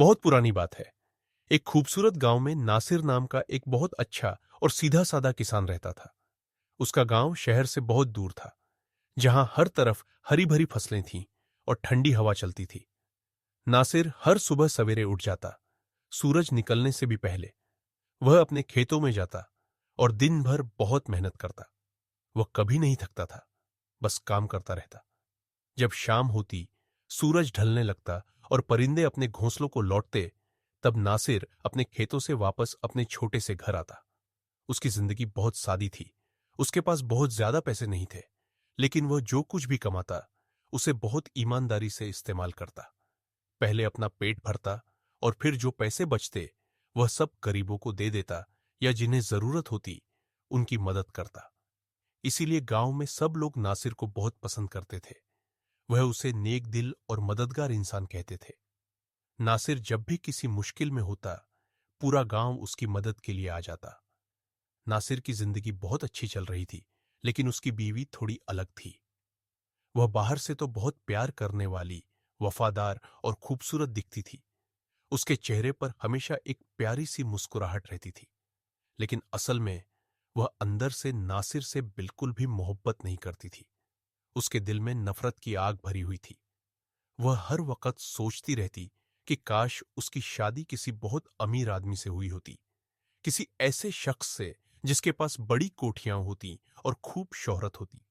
बहुत पुरानी बात है। एक खूबसूरत गांव में नासिर नाम का एक बहुत अच्छा और सीधा साधा किसान रहता था। उसका गांव शहर से बहुत दूर था, जहां हर तरफ हरी भरी फसलें थीं और ठंडी हवा चलती थी। नासिर हर सुबह सवेरे उठ जाता, सूरज निकलने से भी पहले। वह अपने खेतों में जाता और दिन भर बहुत मेहनत करता। वह कभी नहीं थकता था, बस काम करता रहता। जब शाम होती, सूरज ढलने लगता और परिंदे अपने घोंसलों को लौटते, तब नासिर अपने खेतों से वापस अपने छोटे से घर आता। उसकी जिंदगी बहुत सादी थी। उसके पास बहुत ज्यादा पैसे नहीं थे, लेकिन वह जो कुछ भी कमाता उसे बहुत ईमानदारी से इस्तेमाल करता। पहले अपना पेट भरता और फिर जो पैसे बचते वह सब गरीबों को दे देता या जिन्हें जरूरत होती उनकी मदद करता। इसीलिए गांव में सब लोग नासिर को बहुत पसंद करते थे। वह उसे नेक दिल और मददगार इंसान कहते थे। नासिर जब भी किसी मुश्किल में होता, पूरा गांव उसकी मदद के लिए आ जाता। नासिर की जिंदगी बहुत अच्छी चल रही थी, लेकिन उसकी बीवी थोड़ी अलग थी। वह बाहर से तो बहुत प्यार करने वाली, वफादार और खूबसूरत दिखती थी। उसके चेहरे पर हमेशा एक प्यारी सी मुस्कुराहट रहती थी, लेकिन असल में वह अंदर से नासिर से बिल्कुल भी मोहब्बत नहीं करती थी। उसके दिल में नफरत की आग भरी हुई थी। वह हर वक्त सोचती रहती कि काश उसकी शादी किसी बहुत अमीर आदमी से हुई होती, किसी ऐसे शख्स से जिसके पास बड़ी कोठियां होती और खूब शोहरत होती।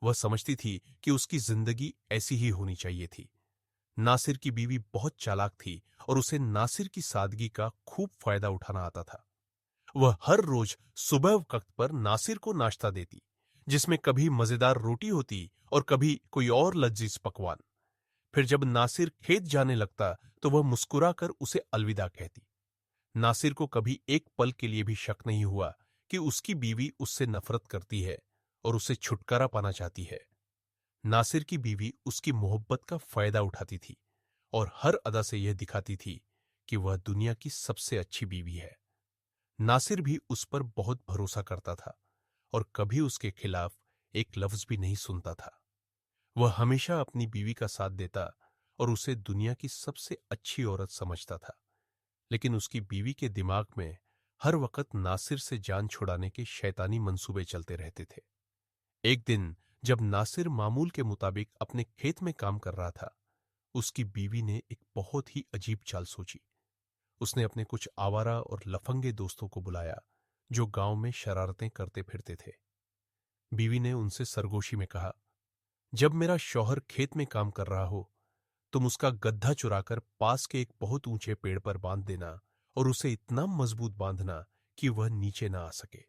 वह समझती थी कि उसकी जिंदगी ऐसी ही होनी चाहिए थी। नासिर की बीवी बहुत चालाक थी और उसे नासिर की सादगी का खूब फायदा उठाना आता था। वह हर रोज सुबह वक्त पर नासिर को नाश्ता देती, जिसमें कभी मजेदार रोटी होती और कभी कोई और लजीज पकवान। फिर जब नासिर खेत जाने लगता तो वह मुस्कुराकर उसे अलविदा कहती। नासिर को कभी एक पल के लिए भी शक नहीं हुआ कि उसकी बीवी उससे नफरत करती है और उसे छुटकारा पाना चाहती है। नासिर की बीवी उसकी मोहब्बत का फायदा उठाती थी और हर अदा से यह दिखाती थी कि वह दुनिया की सबसे अच्छी बीवी है। नासिर भी उस पर बहुत भरोसा करता था और कभी उसके खिलाफ एक लफ्ज भी नहीं सुनता था। वह हमेशा अपनी बीवी का साथ देता और उसे दुनिया की सबसे अच्छी औरत समझता था। लेकिन उसकी बीवी के दिमाग में हर वक्त नासिर से जान छुड़ाने के शैतानी मंसूबे चलते रहते थे। एक दिन जब नासिर मामूल के मुताबिक अपने खेत में काम कर रहा था, उसकी बीवी ने एक बहुत ही अजीब चाल सोची। उसने अपने कुछ आवारा और लफंगे दोस्तों को बुलाया, जो गांव में शरारतें करते फिरते थे। बीवी ने उनसे सरगोशी में कहा, जब मेरा शौहर खेत में काम कर रहा हो, तुम उसका गड्ढा चुराकर पास के एक बहुत ऊंचे पेड़ पर बांध देना और उसे इतना मजबूत बांधना कि वह नीचे ना आ सके।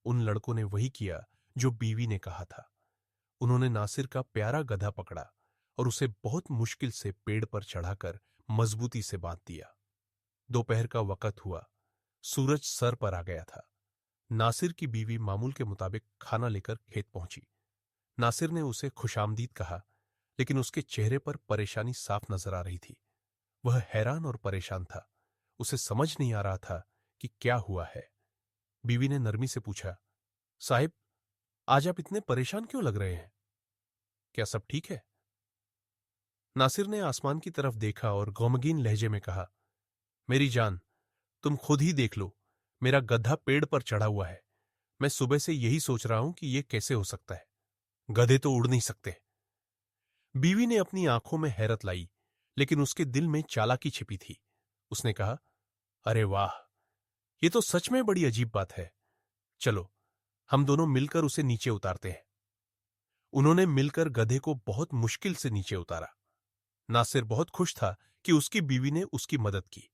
उन लड़कों ने वही किया जो बीवी ने कहा था। उन्होंने नासिर का प्यारा गधा पकड़ा और उसे बहुत मुश्किल से पेड़ पर चढ़ाकर मजबूती से बांध दिया। दोपहर का वक्त हुआ, सूरज सर पर आ गया था। नासिर की बीवी मामूल के मुताबिक खाना लेकर खेत पहुंची। नासिर ने उसे खुशामदीद कहा, लेकिन उसके चेहरे पर परेशानी साफ नजर आ रही थी। वह हैरान और परेशान था। उसे समझ नहीं आ रहा था कि क्या हुआ है। बीवी ने नरमी से पूछा, साहिब, आज आप इतने परेशान क्यों लग रहे हैं? क्या सब ठीक है? नासिर ने आसमान की तरफ देखा और गमगीन लहजे में कहा, मेरी जान, तुम खुद ही देख लो, मेरा गधा पेड़ पर चढ़ा हुआ है। मैं सुबह से यही सोच रहा हूं कि यह कैसे हो सकता है। गधे तो उड़ नहीं सकते। बीवी ने अपनी आंखों में हैरत लाई, लेकिन उसके दिल में चालाकी छिपी थी। उसने कहा, अरे वाह, ये तो सच में बड़ी अजीब बात है। चलो, हम दोनों मिलकर उसे नीचे उतारते हैं। उन्होंने मिलकर गधे को बहुत मुश्किल से नीचे उतारा। नासिर बहुत खुश था कि उसकी बीवी ने उसकी मदद की।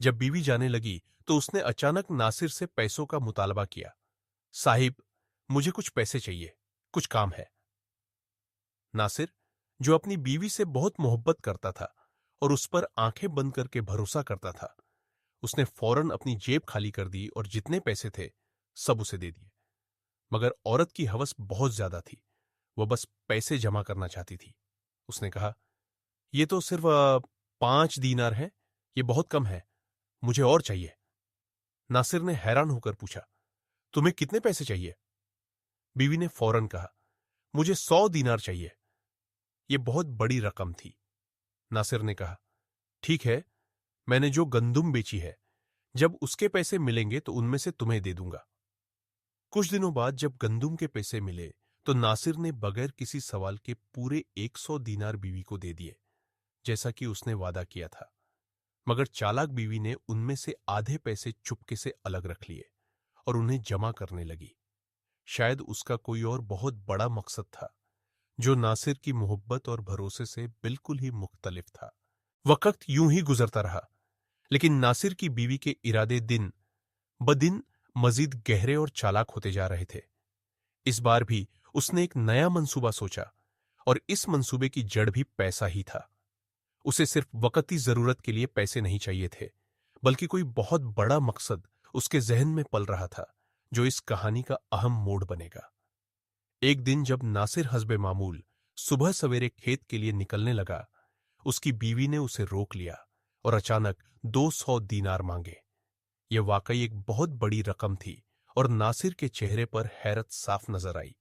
जब बीवी जाने लगी तो उसने अचानक नासिर से पैसों का मुतालबा किया। साहिब, मुझे कुछ पैसे चाहिए, कुछ काम है। नासिर, जो अपनी बीवी से बहुत मोहब्बत करता था और उस पर आंखें बंद करके भरोसा करता था, उसने फौरन अपनी जेब खाली कर दी और जितने पैसे थे सब उसे दे दिए। मगर औरत की हवस बहुत ज्यादा थी। वह बस पैसे जमा करना चाहती थी। उसने कहा, यह तो सिर्फ 5 दीनार है, ये बहुत कम है, मुझे और चाहिए। नासिर ने हैरान होकर पूछा, तुम्हें कितने पैसे चाहिए? बीवी ने फौरन कहा, मुझे 100 दीनार चाहिए। यह बहुत बड़ी रकम थी। नासिर ने कहा, ठीक है, मैंने जो गंदुम बेची है, जब उसके पैसे मिलेंगे तो उनमें से तुम्हें दे दूंगा। कुछ दिनों बाद जब गंदुम के पैसे मिले तो नासिर ने बगैर किसी सवाल के पूरे 100 दीनार बीवी को दे दिए, जैसा कि उसने वादा किया था। मगर चालाक बीवी ने उनमें से आधे पैसे चुपके से अलग रख लिए और उन्हें जमा करने लगी। शायद उसका कोई और बहुत बड़ा मकसद था, जो नासिर की मोहब्बत और भरोसे से बिल्कुल ही मुख्तलिफ था। वक्त यूं ही गुजरता रहा, लेकिन नासिर की बीवी के इरादे दिन ब दिन मजीद गहरे और चालाक होते जा रहे थे। इस बार भी उसने एक नया मंसूबा सोचा, और इस मंसूबे की जड़ भी पैसा ही था। उसे सिर्फ वक्ती जरूरत के लिए पैसे नहीं चाहिए थे, बल्कि कोई बहुत बड़ा मकसद उसके जहन में पल रहा था, जो इस कहानी का अहम मोड़ बनेगा। एक दिन जब नासिर हस्बे मामूल सुबह सवेरे खेत के लिए निकलने लगा, उसकी बीवी ने उसे रोक लिया और अचानक 200 दीनार मांगे। यह वाकई एक बहुत बड़ी रकम थी और नासिर के चेहरे पर हैरत साफ नजर आई।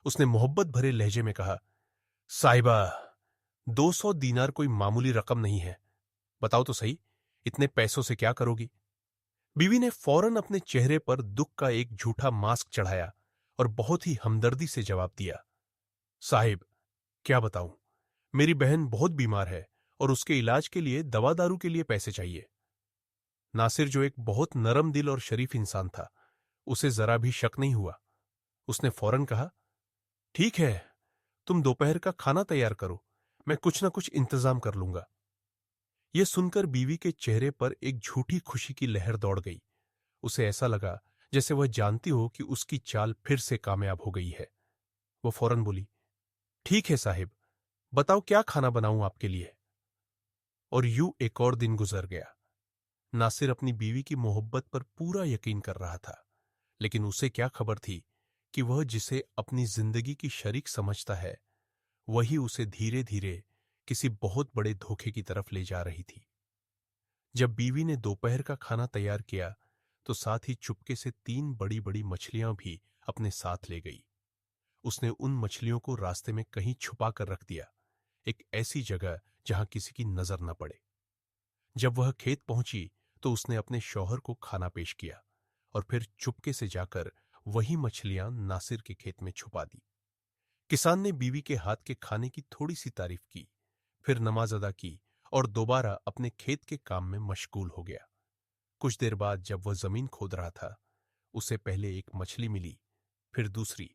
उसने मोहब्बत भरे लहजे में कहा, साहिबा, 200 दीनार कोई मामूली रकम नहीं है। बताओ तो सही, इतने पैसों से क्या करोगी? बीवी ने फौरन अपने चेहरे पर दुख का एक झूठा मास्क चढ़ाया और बहुत ही हमदर्दी से जवाब दिया, साहिब, क्या बताऊं, मेरी बहन बहुत बीमार है और उसके इलाज के लिए दवा दारू के लिए पैसे चाहिए। नासिर, जो एक बहुत नरम दिल और शरीफ इंसान था, उसे जरा भी शक नहीं हुआ। उसने फौरन कहा, ठीक है, तुम दोपहर का खाना तैयार करो, मैं कुछ ना कुछ इंतजाम कर लूंगा। यह सुनकर बीवी के चेहरे पर एक झूठी खुशी की लहर दौड़ गई। उसे ऐसा लगा जैसे वह जानती हो कि उसकी चाल फिर से कामयाब हो गई है। वो फौरन बोली, ठीक है साहिब, बताओ क्या खाना बनाऊं आपके लिए। और यूं एक और दिन गुजर गया। नासिर अपनी बीवी की मोहब्बत पर पूरा यकीन कर रहा था, लेकिन उसे क्या खबर थी कि वह जिसे अपनी जिंदगी की शरीक समझता है, वही उसे धीरे धीरे किसी बहुत बड़े धोखे की तरफ ले जा रही थी। जब बीवी ने दोपहर का खाना तैयार किया तो साथ ही चुपके से 3 बड़ी बड़ी मछलियां भी अपने साथ ले गई। उसने उन मछलियों को रास्ते में कहीं छुपा कर रख दिया, एक ऐसी जगह जहां किसी की नजर न पड़े। जब वह खेत पहुंची तो उसने अपने शौहर को खाना पेश किया और फिर चुपके से जाकर वही मछलियां नासिर के खेत में छुपा दी। किसान ने बीवी के हाथ के खाने की थोड़ी सी तारीफ की, फिर नमाज अदा की और दोबारा अपने खेत के काम में मशगूल हो गया। कुछ देर बाद जब वह जमीन खोद रहा था, उसे पहले एक मछली मिली, फिर दूसरी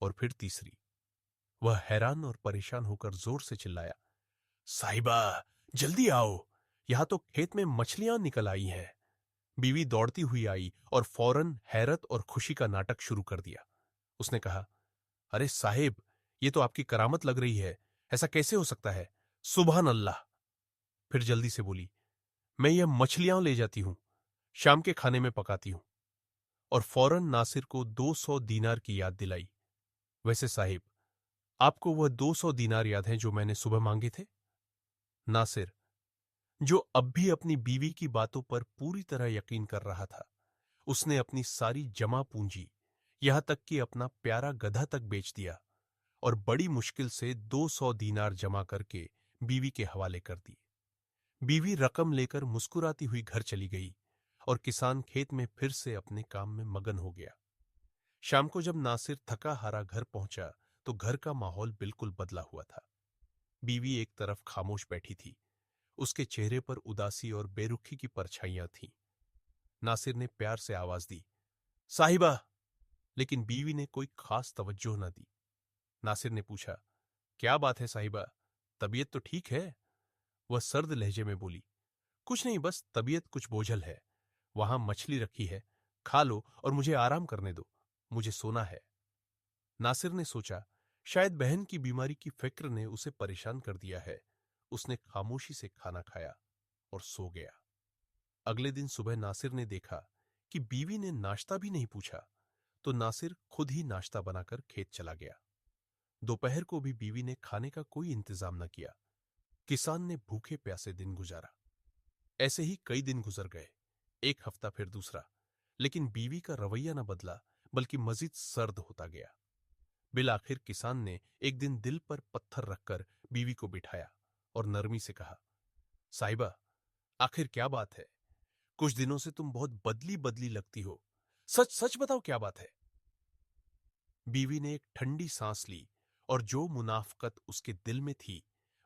और फिर तीसरी। वह हैरान और परेशान होकर जोर से चिल्लाया, साहिबा, जल्दी आओ, यहां तो खेत में मछलियां निकल आई हैं। बीवी दौड़ती हुई आई और फौरन हैरत और खुशी का नाटक शुरू कर दिया। उसने कहा, अरे साहिब, ये तो आपकी करामत लग रही है, ऐसा कैसे हो सकता है? सुभान अल्लाह। फिर जल्दी से बोली, मैं ये मछलियां ले जाती हूं, शाम के खाने में पकाती हूं। और फौरन नासिर को 200 दीनार की याद दिलाई। वैसे साहिब, आपको वह 200 दीनार याद हैं जो मैंने सुबह मांगे थे? नासिर, जो अब भी अपनी बीवी की बातों पर पूरी तरह यकीन कर रहा था, उसने अपनी सारी जमा पूंजी, यहां तक कि अपना प्यारा गधा तक बेच दिया और बड़ी मुश्किल से 200 दीनार जमा करके बीवी के हवाले कर दी। बीवी रकम लेकर मुस्कुराती हुई घर चली गई और किसान खेत में फिर से अपने काम में मगन हो गया। शाम को जब नासिर थका हारा घर पहुंचा तो घर का माहौल बिल्कुल बदला हुआ था। बीवी एक तरफ खामोश बैठी थी, उसके चेहरे पर उदासी और बेरुखी की परछाइयां थीं। नासिर ने प्यार से आवाज दी, साहिबा, लेकिन बीवी ने कोई खास तवज्जो न दी। नासिर ने पूछा, क्या बात है साहिबा, तबीयत तो ठीक है? वह सर्द लहजे में बोली, कुछ नहीं, बस तबीयत कुछ बोझल है। वहां मछली रखी है, खा लो और मुझे आराम करने दो, मुझे सोना है। नासिर ने सोचा, शायद बहन की बीमारी की फिक्र ने उसे परेशान कर दिया है। उसने खामोशी से खाना खाया और सो गया। अगले दिन सुबह नासिर ने देखा कि बीवी ने नाश्ता भी नहीं पूछा, तो नासिर खुद ही नाश्ता बनाकर खेत चला गया। दोपहर को भी बीवी ने खाने का कोई इंतजाम न किया। किसान ने भूखे प्यासे दिन गुजारा। ऐसे ही कई दिन गुजर गए, एक हफ्ता फिर दूसरा, लेकिन बीवी का रवैया न बदला, बल्कि मजीद सर्द होता गया। बिल आखिर किसान ने एक दिन दिल पर पत्थर रखकर बीवी को बिठाया और नरमी से कहा, साहिबा, आखिर क्या बात है? कुछ दिनों से तुम बहुत बदली बदली लगती हो। सच सच बताओ, क्या बात है? बीवी ने एक ठंडी सांस ली और जो मुनाफकत उसके दिल में थी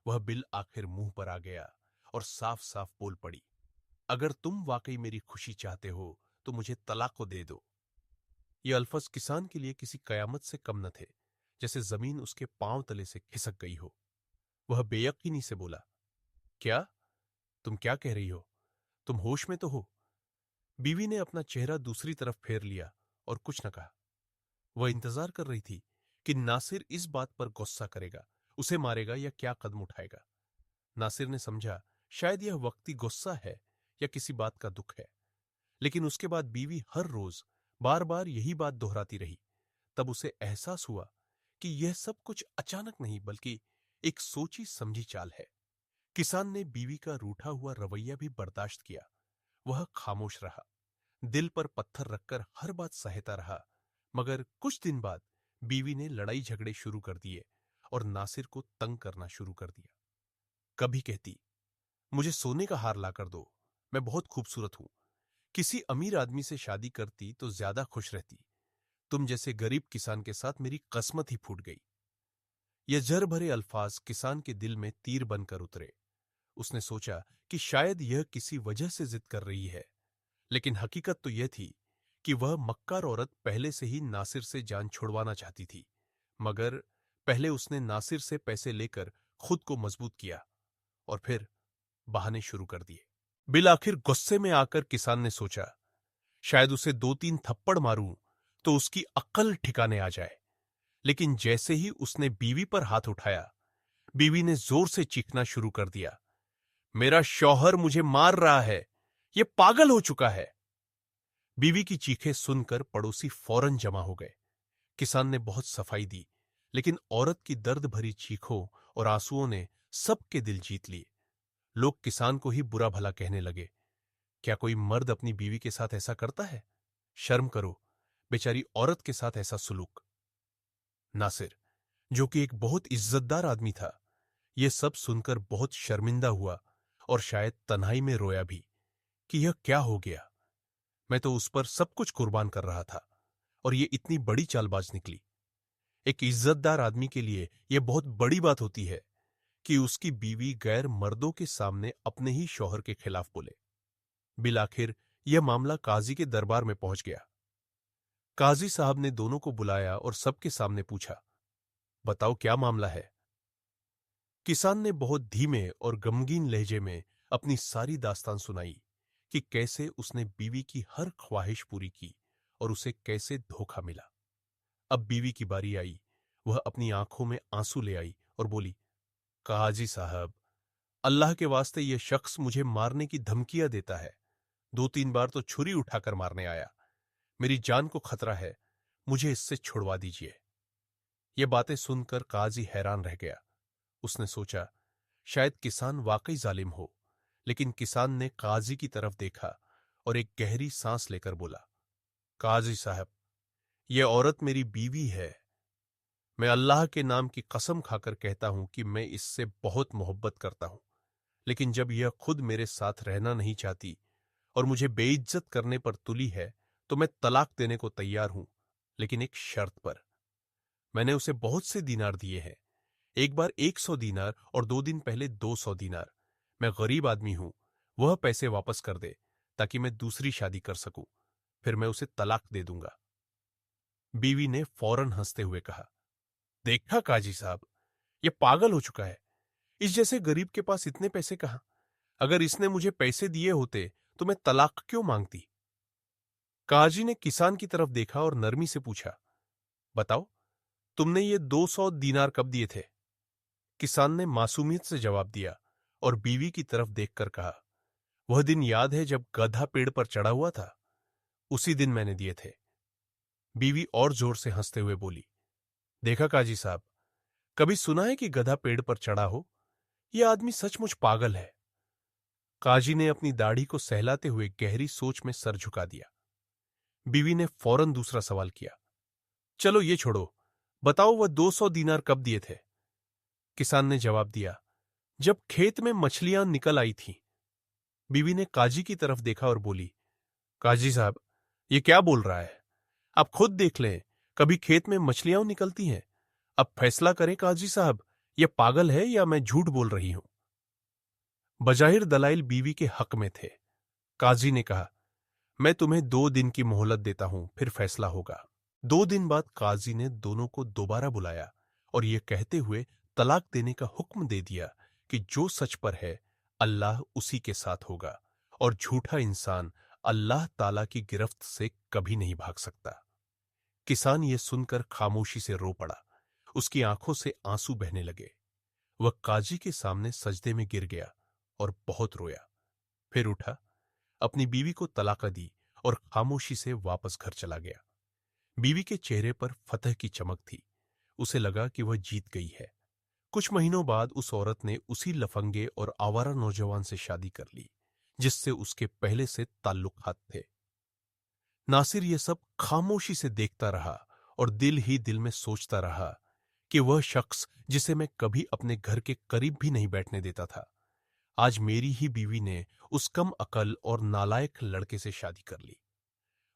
वह बिल आखिर मुंह पर आ गया और साफ साफ बोल पड़ी, अगर तुम वाकई मेरी खुशी चाहते हो तो मुझे तलाक को दे दो। ये अल्फाज किसान के लिए किसी कयामत से कम न थे, जैसे जमीन उसके पांव तले से खिसक गई हो। वह बेयकीनी से बोला, क्या? तुम क्या कह रही हो? तुम होश में तो हो? बीवी ने अपना चेहरा दूसरी तरफ फेर लिया और कुछ न कहा। वह इंतजार कर रही थी कि नासिर इस बात पर गुस्सा करेगा, उसे मारेगा या क्या कदम उठाएगा। नासिर ने समझा शायद यह वक्ती गुस्सा है या किसी बात का दुख है, लेकिन उसके बाद बीवी हर रोज बार बार यही बात दोहराती रही। तब उसे एहसास हुआ कि यह सब कुछ अचानक नहीं बल्कि एक सोची समझी चाल है। किसान ने बीवी का रूठा हुआ रवैया भी बर्दाश्त किया। वह खामोश रहा, दिल पर पत्थर रखकर हर बात सहता रहा। मगर कुछ दिन बाद बीवी ने लड़ाई झगड़े शुरू कर दिए और नासिर को तंग करना शुरू कर दिया। कभी कहती, मुझे सोने का हार लाकर दो, मैं बहुत खूबसूरत हूं। किसी अमीर आदमी से शादी करती तो ज्यादा खुश रहती। तुम जैसे गरीब किसान के साथ मेरी किस्मत ही फूट गई। ये जर भरे अल्फाज किसान के दिल में तीर बनकर उतरे। उसने सोचा कि शायद यह किसी वजह से जिद कर रही है, लेकिन हकीकत तो यह थी कि वह मक्कार औरत पहले से ही नासिर से जान छुड़वाना चाहती थी। मगर पहले उसने नासिर से पैसे लेकर खुद को मजबूत किया और फिर बहाने शुरू कर दिए। बिल आखिर गुस्से में आकर किसान ने सोचा, शायद उसे 2-3 थप्पड़ मारूं तो उसकी अक्ल ठिकाने आ जाए। लेकिन जैसे ही उसने बीवी पर हाथ उठाया, बीवी ने जोर से चीखना शुरू कर दिया, मेरा शौहर मुझे मार रहा है, यह पागल हो चुका है। बीवी की चीखें सुनकर पड़ोसी फौरन जमा हो गए। किसान ने बहुत सफाई दी, लेकिन औरत की दर्द भरी चीखों और आंसुओं ने सबके दिल जीत लिए। लोग किसान को ही बुरा भला कहने लगे। क्या कोई मर्द अपनी बीवी के साथ ऐसा करता है? शर्म करो, बेचारी औरत के साथ ऐसा सुलूक। नासिर, जो कि एक बहुत इज्जतदार आदमी था, यह सब सुनकर बहुत शर्मिंदा हुआ और शायद तन्हाई में रोया भी कि यह क्या हो गया। मैं तो उस पर सब कुछ कुर्बान कर रहा था और यह इतनी बड़ी चालबाज निकली। एक इज्जतदार आदमी के लिए यह बहुत बड़ी बात होती है कि उसकी बीवी गैर मर्दों के सामने अपने ही शौहर के खिलाफ बोले। बिल आखिर यह मामला काजी के दरबार में पहुंच गया। काजी साहब ने दोनों को बुलाया और सबके सामने पूछा, बताओ क्या मामला है? किसान ने बहुत धीमे और गमगीन लहजे में अपनी सारी दास्तान सुनाई कि कैसे उसने बीवी की हर ख्वाहिश पूरी की और उसे कैसे धोखा मिला। अब बीवी की बारी आई। वह अपनी आंखों में आंसू ले आई और बोली, काजी साहब, अल्लाह के वास्ते यह शख्स मुझे मारने की धमकियां देता है। 2-3 बार तो छुरी उठाकर मारने आया। मेरी जान को खतरा है, मुझे इससे छुड़वा दीजिए। ये बातें सुनकर काजी हैरान रह गया। उसने सोचा शायद किसान वाकई जालिम हो, लेकिन किसान ने काजी की तरफ देखा और एक गहरी सांस लेकर बोला, काजी साहब, यह औरत मेरी बीवी है। मैं अल्लाह के नाम की कसम खाकर कहता हूं कि मैं इससे बहुत मोहब्बत करता हूं, लेकिन जब यह खुद मेरे साथ रहना नहीं चाहती और मुझे बेइज्जत करने पर तुली है तो मैं तलाक देने को तैयार हूं, लेकिन एक शर्त पर। मैंने उसे बहुत से दीनार दिए हैं, एक बार 100 दीनार और 2 दिन पहले 200 दीनार। मैं गरीब आदमी हूं, वह पैसे वापस कर दे ताकि मैं दूसरी शादी कर सकूं, फिर मैं उसे तलाक दे दूंगा। बीवी ने फौरन हंसते हुए कहा, देखा काजी साहब, यह पागल हो चुका है। इस जैसे गरीब के पास इतने पैसे कहां? अगर इसने मुझे पैसे दिए होते तो मैं तलाक क्यों मांगती? काजी ने किसान की तरफ देखा और नरमी से पूछा, बताओ, तुमने ये 200 दीनार कब दिए थे? किसान ने मासूमियत से जवाब दिया और बीवी की तरफ देखकर कहा, वह दिन याद है जब गधा पेड़ पर चढ़ा हुआ था, उसी दिन मैंने दिए थे। बीवी और जोर से हंसते हुए बोली, देखा काजी साहब, कभी सुना है कि गधा पेड़ पर चढ़ा हो? यह आदमी सचमुच पागल है। काजी ने अपनी दाढ़ी को सहलाते हुए गहरी सोच में सर झुका दिया। बीवी ने फौरन दूसरा सवाल किया, चलो ये छोड़ो, बताओ वह 200 दीनार कब दिए थे? किसान ने जवाब दिया, जब खेत में मछलियां निकल आई थीं। बीवी ने काजी की तरफ देखा और बोली, काजी साहब, ये क्या बोल रहा है? आप खुद देख लें, कभी खेत में मछलियां निकलती हैं। अब फैसला करें काजी साहब, यह पागल है या मैं झूठ बोल रही हूं? बजाहिर दलाइल बीवी के हक में थे। काजी ने कहा, मैं तुम्हें 2 दिन की मोहलत देता हूं, फिर फैसला होगा। 2 दिन बाद काजी ने दोनों को दोबारा बुलाया और यह कहते हुए तलाक देने का हुक्म दे दिया कि जो सच पर है अल्लाह उसी के साथ होगा और झूठा इंसान अल्लाह ताला की गिरफ्त से कभी नहीं भाग सकता। किसान ये सुनकर खामोशी से रो पड़ा। उसकी आंखों से आंसू बहने लगे। वह काजी के सामने सजदे में गिर गया और बहुत रोया। फिर उठा, अपनी बीवी को तलाक दी और खामोशी से वापस घर चला गया। बीवी के चेहरे पर फतह की चमक थी। उसे लगा कि वह जीत गई है। कुछ महीनों बाद उस औरत ने उसी लफंगे और आवारा नौजवान से शादी कर ली जिससे उसके पहले से ताल्लुकात थे। नासिर ये सब खामोशी से देखता रहा और दिल ही दिल में सोचता रहा कि वह शख्स जिसे मैं कभी अपने घर के करीब भी नहीं बैठने देता था, आज मेरी ही बीवी ने उस कम अकल और नालायक लड़के से शादी कर ली।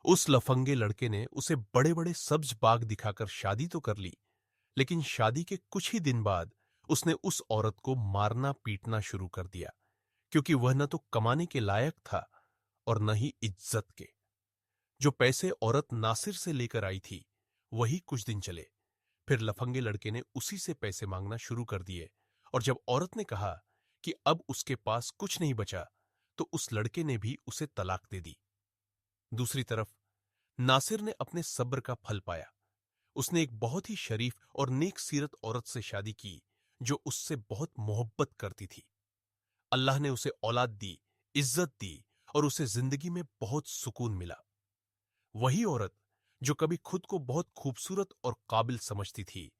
उस लफंगे लड़के ने उसे बड़े बड़े सब्ज बाग दिखाकर शादी तो कर ली, लेकिन शादी के कुछ ही दिन बाद उसने उस औरत को मारना पीटना शुरू कर दिया, क्योंकि वह न तो कमाने के लायक था और न ही इज्जत के। जो पैसे औरत नासिर से लेकर आई थी वही कुछ दिन चले, फिर लफंगे लड़के ने उसी से पैसे मांगना शुरू कर दिए और जब औरत ने कहा कि अब उसके पास कुछ नहीं बचा तो उस लड़के ने भी उसे तलाक दे दी। दूसरी तरफ नासिर ने अपने सब्र का फल पाया। उसने एक बहुत ही शरीफ और नेक सीरत औरत से शादी की जो उससे बहुत मोहब्बत करती थी। अल्लाह ने उसे औलाद दी, इज्जत दी और उसे जिंदगी में बहुत सुकून मिला। वही औरत जो कभी खुद को बहुत खूबसूरत और काबिल समझती थी,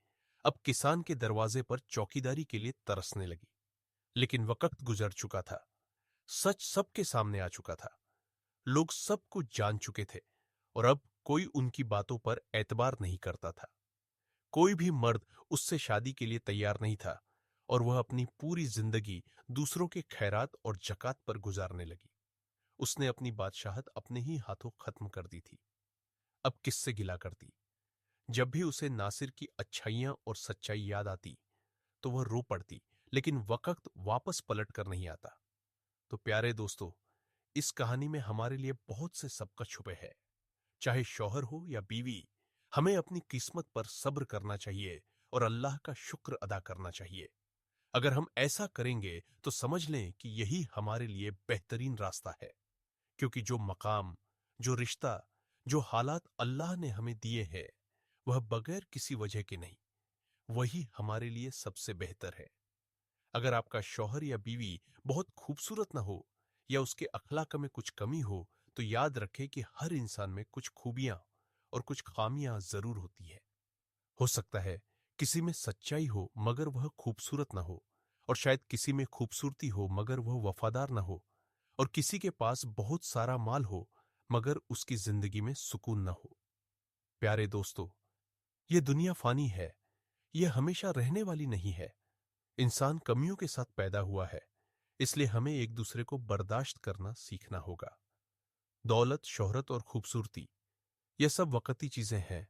अब किसान के दरवाजे पर चौकीदारी के लिए तरसने लगी। लेकिन वक्त गुजर चुका था। सच सबके सामने आ चुका था। लोग सब कुछ जान चुके थे और अब कोई उनकी बातों पर एतबार नहीं करता था। कोई भी मर्द उससे शादी के लिए तैयार नहीं था और वह अपनी पूरी जिंदगी दूसरों के खैरात और जकात पर गुजारने लगी। उसने अपनी बादशाहत अपने ही हाथों खत्म कर दी थी। अब किससे गिला करती? जब भी उसे नासिर की अच्छाइयां और सच्चाई याद आती तो वह रो पड़ती, लेकिन वक्त वापस पलट कर नहीं आता। तो प्यारे दोस्तों, इस कहानी में हमारे लिए बहुत से सबक छुपे हैं। चाहे शौहर हो या बीवी, हमें अपनी किस्मत पर सब्र करना चाहिए और अल्लाह का शुक्र अदा करना चाहिए। अगर हम ऐसा करेंगे तो समझ लें कि यही हमारे लिए बेहतरीन रास्ता है, क्योंकि जो मकाम, जो रिश्ता, जो हालात अल्लाह ने हमें दिए हैं वह बगैर किसी वजह के नहीं, वही हमारे लिए सबसे बेहतर है। अगर आपका शौहर या बीवी बहुत खूबसूरत ना हो या उसके अखलाक में कुछ कमी हो तो याद रखें कि हर इंसान में कुछ खूबियां और कुछ खामियां जरूर होती है। हो सकता है किसी में सच्चाई हो मगर वह खूबसूरत ना हो, और शायद किसी में खूबसूरती हो मगर वह वफादार ना हो, और किसी के पास बहुत सारा माल हो मगर उसकी जिंदगी में सुकून ना हो। प्यारे दोस्तों, ये दुनिया फानी है, यह हमेशा रहने वाली नहीं है। इंसान कमियों के साथ पैदा हुआ है, इसलिए हमें एक दूसरे को बर्दाश्त करना सीखना होगा। दौलत, शोहरत और खूबसूरती ये सब वक्ती चीजें हैं,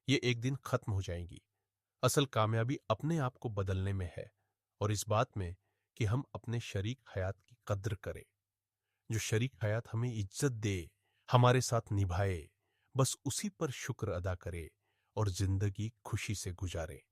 ये एक दिन खत्म हो जाएंगी। असल कामयाबी अपने आप को बदलने में है और इस बात में कि हम अपने शरीक हयात की कद्र करें। जो शरीक हयात हमें इज्जत दे, हमारे साथ निभाए, बस उसी पर शुक्र अदा करे और जिंदगी खुशी से गुजारे।